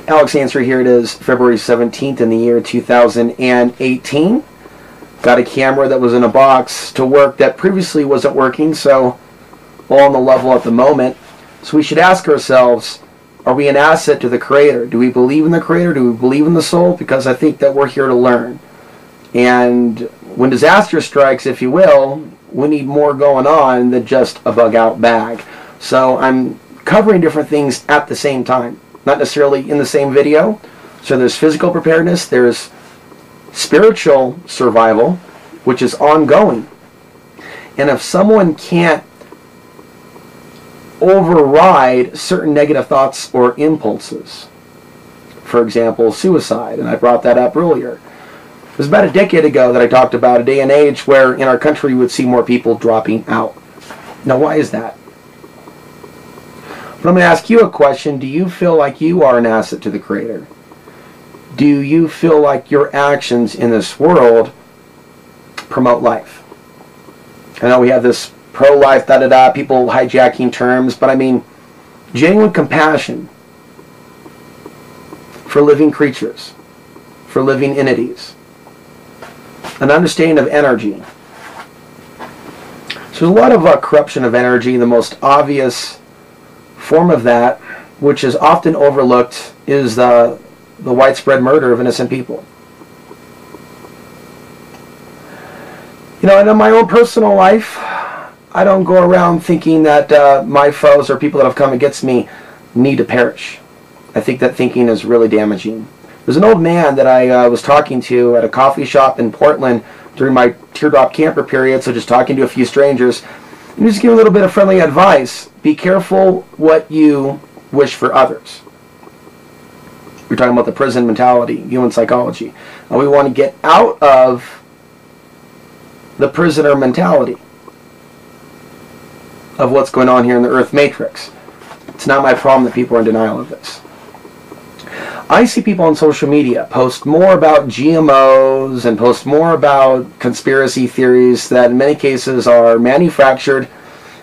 Alex answer, here it is, February 17th in the year 2018. Got a camera that was in a box to work that previously wasn't working, so all on the level at the moment. So we should ask ourselves, are we an asset to the Creator? Do we believe in the Creator? Do we believe in the soul? Because I think that we're here to learn. And when disaster strikes, if you will, we need more going on than just a bug-out bag. So I'm covering different things at the same time, not necessarily in the same video. So there's physical preparedness, there's spiritual survival, which is ongoing. And if someone can't override certain negative thoughts or impulses, for example, suicide, and I brought that up earlier. It was about a decade ago that I talked about a day and age where in our country we would see more people dropping out. Now, why is that? But I'm going to ask you a question. Do you feel like you are an asset to the Creator? Do you feel like your actions in this world promote life? I know we have this pro-life, da-da-da, people hijacking terms, but I mean genuine compassion for living creatures, for living entities, an understanding of energy. So there's a lot of corruption of energy. The most obvious form of that, which is often overlooked, is the widespread murder of innocent people. You know, and in my own personal life, I don't go around thinking that my foes or people that have come against me need to perish. I think that thinking is really damaging. There's an old man that I was talking to at a coffee shop in Portland during my teardrop camper period, so just talking to a few strangers, and just give a little bit of friendly advice. Be careful what you wish for others. We're talking about the prison mentality, human psychology. And we want to get out of the prisoner mentality of what's going on here in the Earth Matrix. It's not my problem that people are in denial of this. I see people on social media post more about GMOs and post more about conspiracy theories that in many cases are manufactured,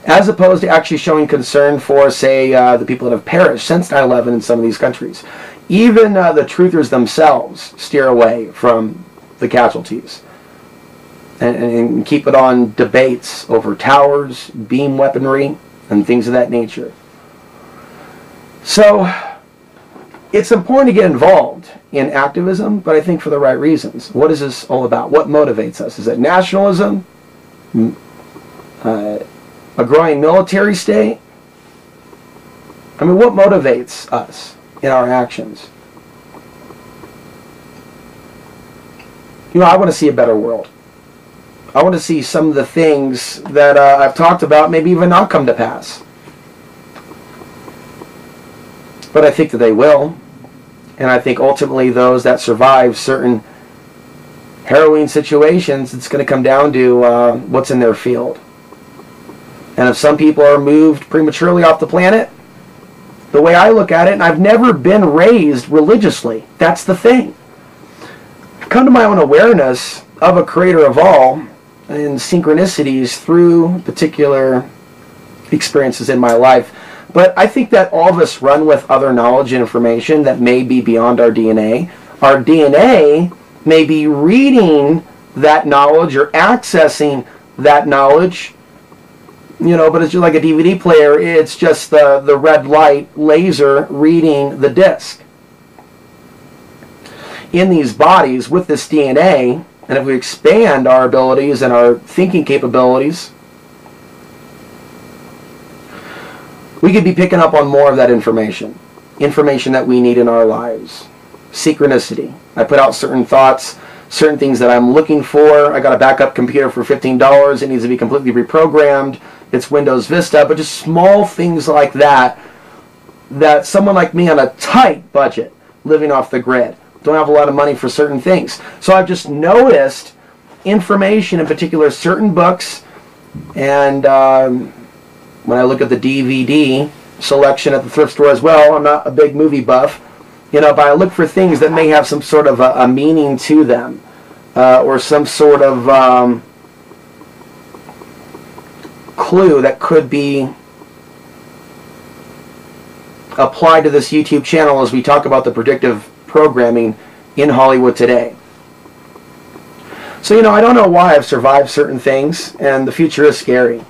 as opposed to actually showing concern for, say, the people that have perished since 9/11 in some of these countries. Even the truthers themselves steer away from the casualties and keep it on debates over towers, beam weaponry, and things of that nature. So it's important to get involved in activism, but I think for the right reasons. What is this all about? What motivates us? Is it nationalism? A growing military state? I mean, what motivates us in our actions? You know, I want to see a better world. I want to see some of the things that I've talked about maybe even not come to pass. But I think that they will. And I think ultimately those that survive certain harrowing situations, it's going to come down to what's in their field. And if some people are moved prematurely off the planet, the way I look at it, and I've never been raised religiously, that's the thing. I've come to my own awareness of a creator of all and synchronicities through particular experiences in my life. But I think that all of us run with other knowledge and information that may be beyond our DNA. Our DNA may be reading that knowledge or accessing that knowledge, you know, but it's just like a DVD player. It's just the red light laser reading the disc. In these bodies with this DNA, and if we expand our abilities and our thinking capabilities, we could be picking up on more of that information that we need in our lives. Synchronicity. I put out certain thoughts, certain things that I'm looking for. I got a backup computer for $15. It needs to be completely reprogrammed. It's Windows Vista, but just small things like that, that someone like me on a tight budget, living off the grid, don't have a lot of money for certain things. So I've just noticed information, in particular certain books, and when I look at the DVD selection at the thrift store as well, I'm not a big movie buff, you know, but I look for things that may have some sort of a meaning to them, or some sort of clue that could be apply to this YouTube channel as we talk about the predictive programming in Hollywood today. So, you know, I don't know why I've survived certain things, and the future is scary.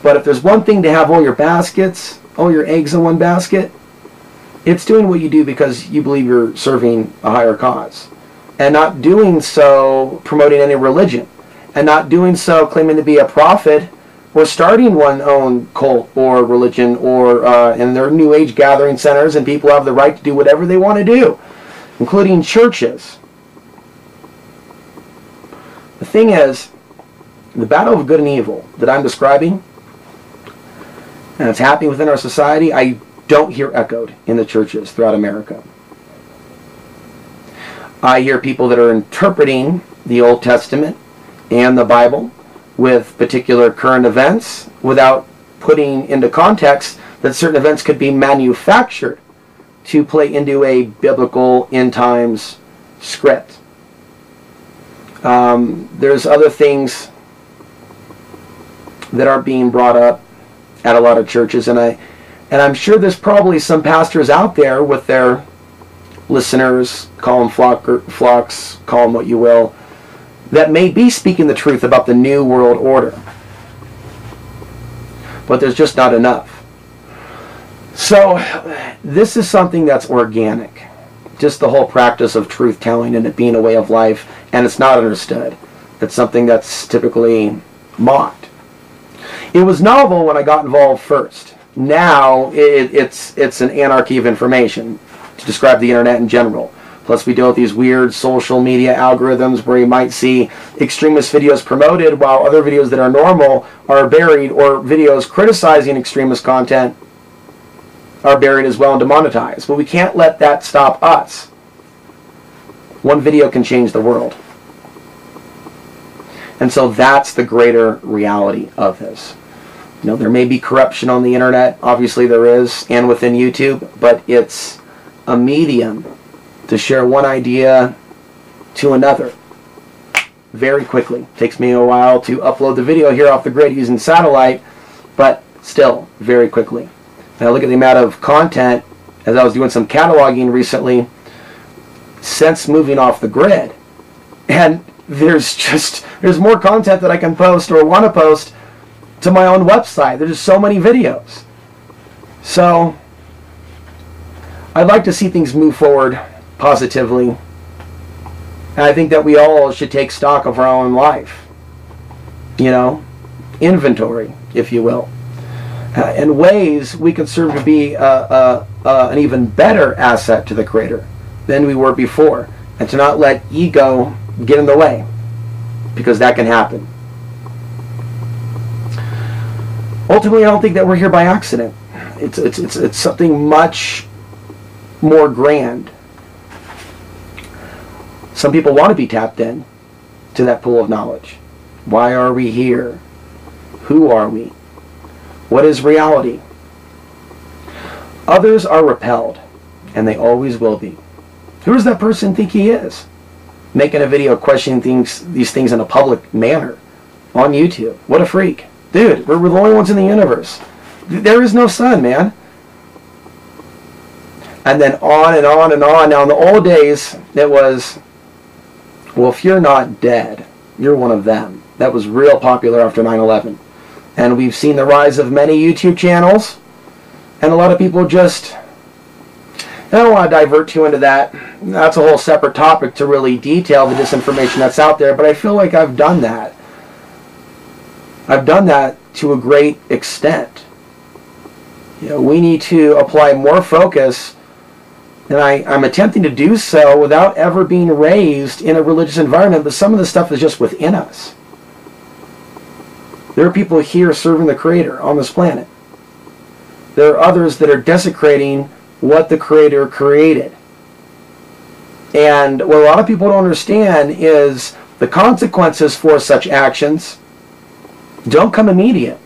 But if there's one thing to have all your baskets, all your eggs in one basket, it's doing what you do because you believe you're serving a higher cause. And not doing so promoting any religion. And not doing so claiming to be a prophet or starting one's own cult or religion or in their New Age gathering centers, and people have the right to do whatever they want to do, including churches. The thing is, the battle of good and evil that I'm describing, and it's happening within our society, I don't hear echoed in the churches throughout America. I hear people that are interpreting the Old Testament and the Bible with particular current events without putting into context that certain events could be manufactured to play into a biblical end times script. There's other things that are being brought up at a lot of churches, and I'm sure there's probably some pastors out there with their listeners, call them flocks, call them what you will, that may be speaking the truth about the New World Order. But there's just not enough. So this is something that's organic. Just the whole practice of truth-telling and it being a way of life, and it's not understood. It's something that's typically mocked. It was novel when I got involved first. Now it's an anarchy of information to describe the internet in general. Plus we deal with these weird social media algorithms where you might see extremist videos promoted while other videos that are normal are buried, or videos criticizing extremist content are buried as well and demonetized. But we can't let that stop us. One video can change the world. And so that's the greater reality of this. You know, there may be corruption on the internet, obviously there is, and within YouTube, but it's a medium to share one idea to another very quickly. Takes me a while to upload the video here off the grid using satellite, but still very quickly. And I look at the amount of content, as I was doing some cataloging recently, since moving off the grid, and there's more content that I can post or want to post to my own website. There's just so many videos. So I'd like to see things move forward positively. And I think that we all should take stock of our own life. You know, inventory, if you will. In ways we could serve to be an even better asset to the Creator than we were before. And to not let ego get in the way, because that can happen. Ultimately, I don't think that we're here by accident. It's something much more grand. Some people want to be tapped in to that pool of knowledge. Why are we here? Who are we? What is reality? Others are repelled, and they always will be. Who does that person think he is? Making a video questioning these things in a public manner on YouTube. What a freak. Dude, we're the only ones in the universe. There is no sun, man. And then on and on and on. Now, in the old days, it was, well, if you're not dead, you're one of them. That was real popular after 9/11. And we've seen the rise of many YouTube channels. And a lot of people just... I don't want to divert you into that. That's a whole separate topic to really detail the disinformation that's out there, but I feel like I've done that. I've done that to a great extent. You know, we need to apply more focus, and I'm attempting to do so without ever being raised in a religious environment, but some of the stuff is just within us. There are people here serving the Creator on this planet. There are others that are desecrating what the Creator created. And what a lot of people don't understand is the consequences for such actions don't come immediate.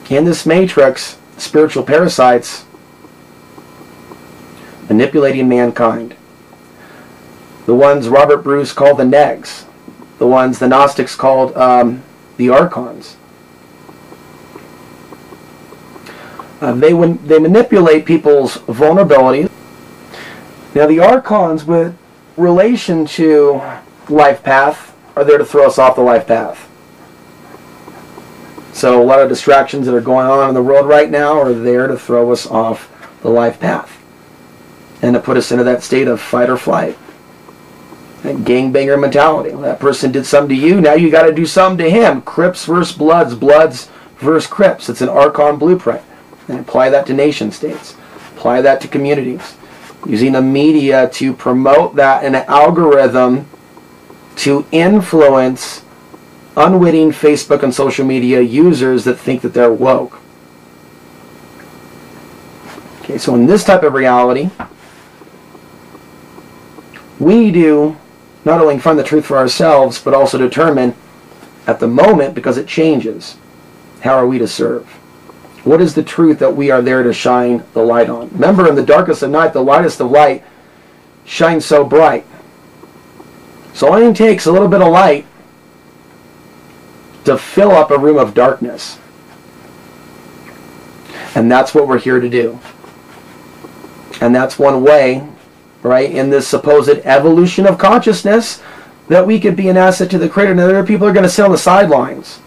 In this matrix, spiritual parasites manipulating mankind. The ones Robert Bruce called the negs. The ones the Gnostics called the archons. They manipulate people's vulnerabilities. Now the archons, with relation to life path, are there to throw us off the life path. So a lot of distractions that are going on in the world right now are there to throw us off the life path and to put us into that state of fight or flight. That gangbanger mentality. That person did something to you, now you got to do something to him. Crips versus Bloods, Bloods versus Crips. It's an archon blueprint. And apply that to nation states. Apply that to communities. Using the media to promote that in an algorithm to influence unwitting Facebook and social media users that think that they're woke. Okay, so in this type of reality, we need to not only find the truth for ourselves, but also determine at the moment, because it changes, how are we to serve? What is the truth that we are there to shine the light on? Remember, in the darkest of night, the lightest of light shines so bright. So it only takes a little bit of light to fill up a room of darkness. And that's what we're here to do. And that's one way, right, in this supposed evolution of consciousness, that we could be an asset to the Creator. Now, there are people who are going to sit on the sidelines.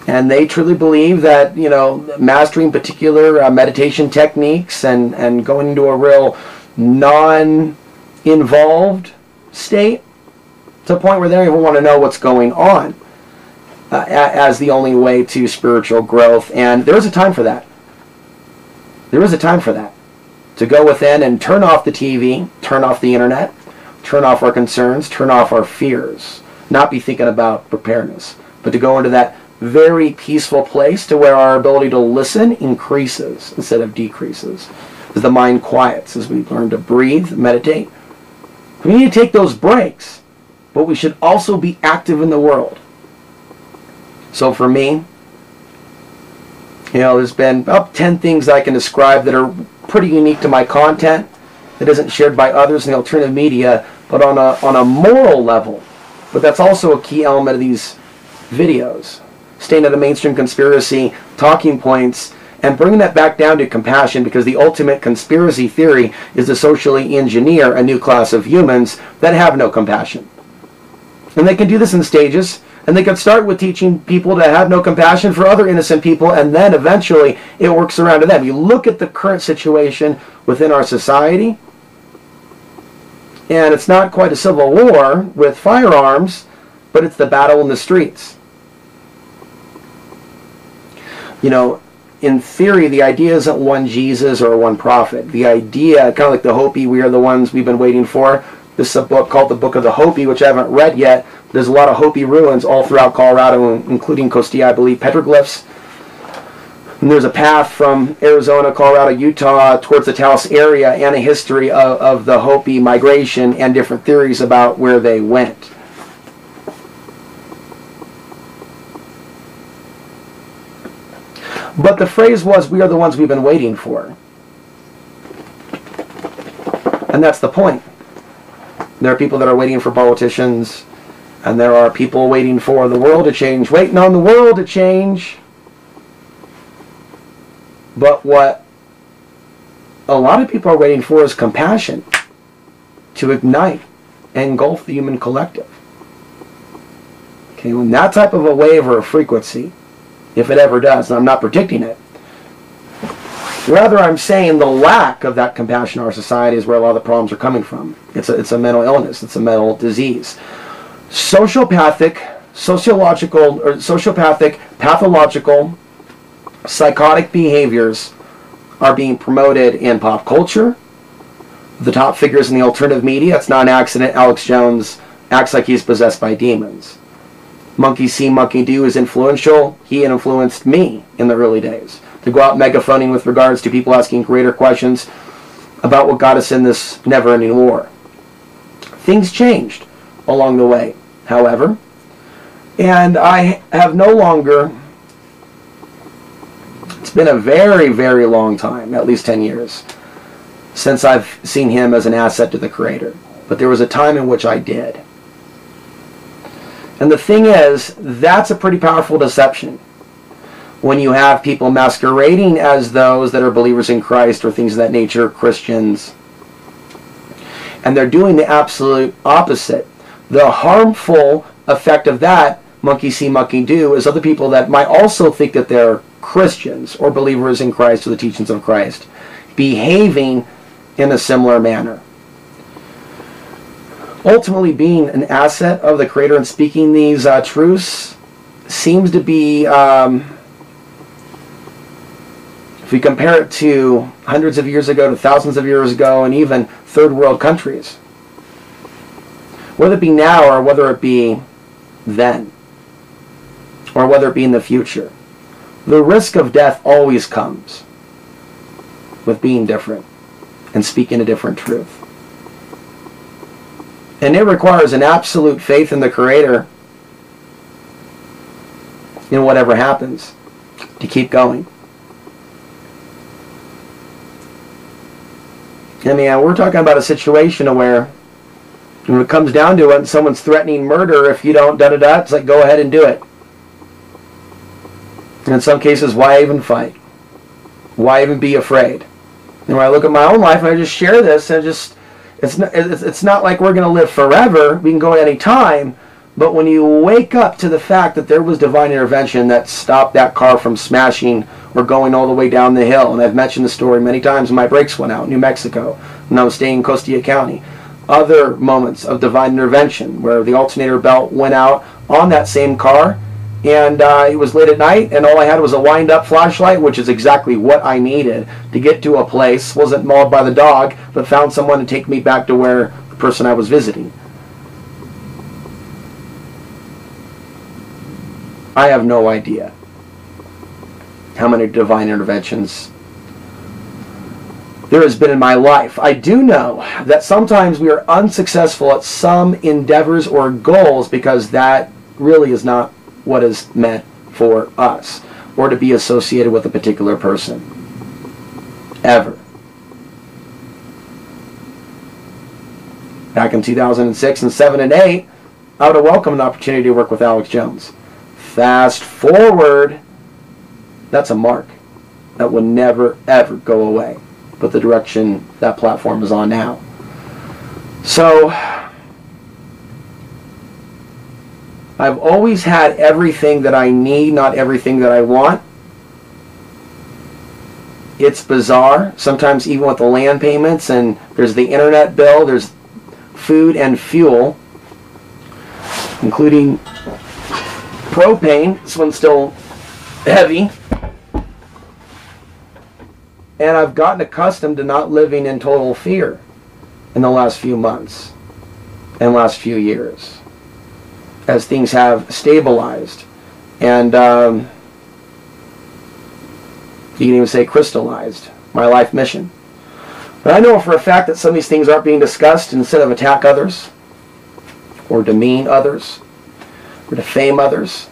And they truly believe that, you know, mastering particular meditation techniques and going into a real non-involved state to a point where they don't even want to know what's going on as the only way to spiritual growth. And there is a time for that. There is a time for that. To go within and turn off the TV, turn off the internet, turn off our concerns, turn off our fears. Not be thinking about preparedness, but to go into that very peaceful place to where our ability to listen increases instead of decreases. As the mind quiets, as we learn to breathe, meditate. We need to take those breaks, but we should also be active in the world. So for me, you know, there's been about 10 things I can describe that are pretty unique to my content that isn't shared by others in the alternative media, but on a moral level. But that's also a key element of these videos. Staying at a mainstream conspiracy talking points and bringing that back down to compassion, because the ultimate conspiracy theory is to socially engineer a new class of humans that have no compassion. And they can do this in stages, and they can start with teaching people to have no compassion for other innocent people, and then eventually it works around to them. You look at the current situation within our society, and it's not quite a civil war with firearms, but it's the battle in the streets. You know, in theory, the idea isn't one Jesus or one prophet. The idea, kind of like the Hopi, we are the ones we've been waiting for. This is a book called the Book of the Hopi, which I haven't read yet. There's a lot of Hopi ruins all throughout Colorado, including Costilla, I believe, petroglyphs. And there's a path from Arizona, Colorado, Utah, towards the Taos area, and a history of the Hopi migration and different theories about where they went. But the phrase was, we are the ones we've been waiting for. And that's the point. There are people that are waiting for politicians, and there are people waiting for the world to change, waiting on the world to change. But what a lot of people are waiting for is compassion to ignite and engulf the human collective. Okay, when that type of a wave or a frequency, if it ever does, and I'm not predicting it, rather I'm saying the lack of that compassion in our society is where a lot of the problems are coming from. It's a mental illness. It's a mental disease. Sociopathic, pathological, psychotic behaviors are being promoted in pop culture. The top figures in the alternative media, it's not an accident Alex Jones acts like he's possessed by demons. Monkey See, Monkey Do is influential. He influenced me in the early days to go out megaphoning with regards to people asking greater questions about what got us in this never-ending war. Things changed along the way, however, and I have no longer, it's been a very, very long time, at least 10 years, since I've seen him as an asset to the Creator. But there was a time in which I did. And the thing is, that's a pretty powerful deception. when you have people masquerading as those that are believers in Christ or things of that nature, Christians, and they're doing the absolute opposite. The harmful effect of that, monkey see, monkey do, is other people that might also think that they're Christians or believers in Christ or the teachings of Christ, behaving in a similar manner. Ultimately, being an asset of the Creator and speaking these truths seems to be, if we compare it to hundreds of years ago, to thousands of years ago, and even third world countries, whether it be now or whether it be then, or whether it be in the future, the risk of death always comes with being different and speaking a different truth. And it requires an absolute faith in the Creator in whatever happens to keep going. I mean, we're talking about a situation where when it comes down to it and someone's threatening murder, if you don't da-da-da, it's like, go ahead and do it. And in some cases, why even fight? Why even be afraid? And when I look at my own life, and I just share this, and it's not like we're going to live forever. We can go at any time. But when you wake up to the fact that there was divine intervention that stopped that car from smashing or going all the way down the hill, and I've mentioned the story many times when my brakes went out in New Mexico, and I was staying in Costilla County. Other moments of divine intervention where the alternator belt went out on that same car, and it was late at night, and all I had was a wind-up flashlight, which is exactly what I needed to get to a place. Wasn't mauled by the dog, but found someone to take me back to where the person I was visiting. I have no idea how many divine interventions there has been in my life. I do know that sometimes we are unsuccessful at some endeavors or goals because that really is not what is meant for us or to be associated with a particular person. Ever. Back in 2006 and 7 and 8, I would have welcomed an opportunity to work with Alex Jones. Fast forward, that's a mark that will never ever go away, but the direction that platform is on now. So I've always had everything that I need, not everything that I want. It's bizarre. Sometimes even with the land payments, and there's the internet bill, there's food and fuel, including propane. This one's still heavy. And I've gotten accustomed to not living in total fear in the last few months and last few years, as things have stabilized and you can even say crystallized my life mission. But I know for a fact that some of these things aren't being discussed. Instead of attack others or demean others or defame others,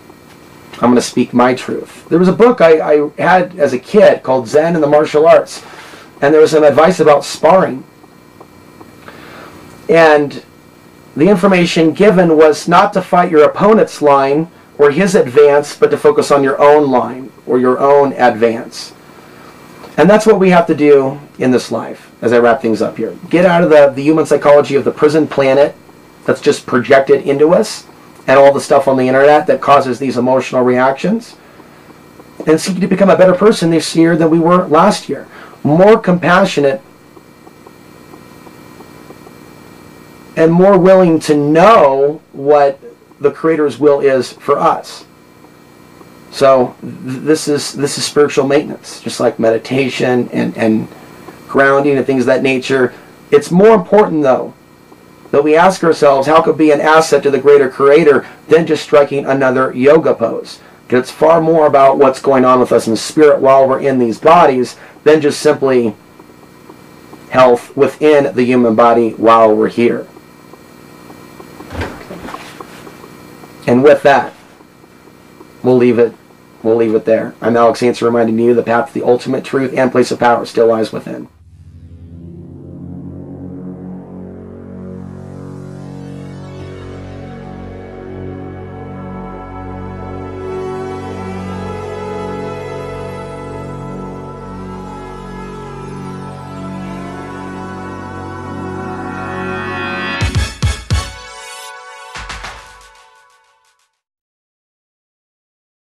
I'm going to speak my truth. There was a book I had as a kid called Zen and the Martial Arts, and there was some advice about sparring. And the information given was not to fight your opponent's line or his advance, but to focus on your own line or your own advance. And that's what we have to do in this life, as I wrap things up here. Get out of the human psychology of the prison planet that's just projected into us, and all the stuff on the internet that causes these emotional reactions, and seek to become a better person this year than we were last year. More compassionate and more willing to know what the Creator's will is for us. So this is spiritual maintenance, just like meditation and grounding and things of that nature. It's more important, though, that we ask ourselves how could be an asset to the greater Creator than just striking another yoga pose. Because it's far more about what's going on with us in spirit while we're in these bodies than just simply health within the human body while we're here. And with that, we'll leave it there. I'm Alex Hansen, reminding you the path to the ultimate truth and place of power still lies within.